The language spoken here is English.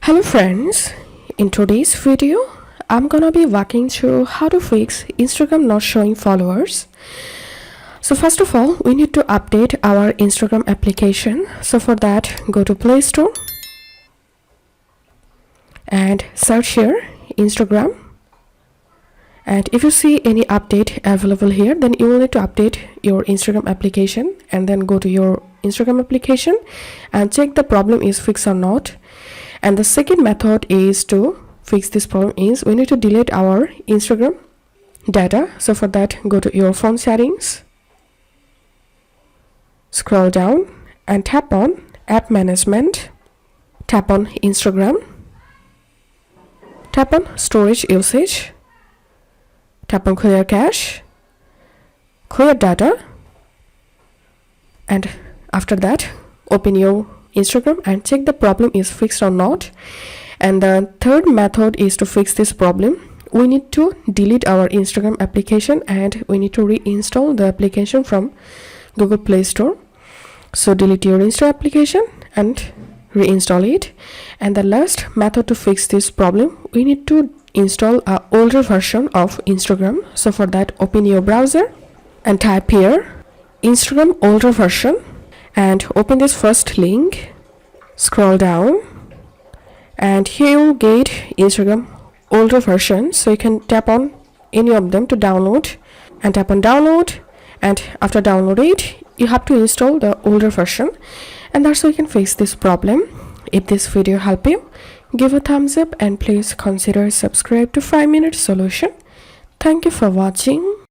Hello friends, in today's video I'm gonna be walking through how to fix Instagram not showing followers. So first of all, we need to update our Instagram application. So for that, go to Play Store and search here Instagram. And if you see any update available here, then you will need to update your Instagram application and then go to your Instagram application and check the problem is fixed or not. And the second method is to fix this problem is we need to delete our Instagram data. So for that, go to your phone settings, scroll down and tap on app management, tap on Instagram, tap on storage usage, tap on clear cache, clear data, and after that open your Instagram and check the problem is fixed or not. And the third method is to fix this problem. We need to delete our Instagram application and we need to reinstall the application from Google Play Store. So delete your Insta application and reinstall it. And the last method to fix this problem, we need to install an older version of Instagram. So for that, open your browser and type here Instagram older version and open this first link, scroll down, and here you get Instagram older version. So you can tap on any of them to download and tap on download, and after download it you have to install the older version, and that's how you can fix this problem. If this video helped you, give a thumbs up and please consider subscribe to 5 Minute Solution. Thank you for watching.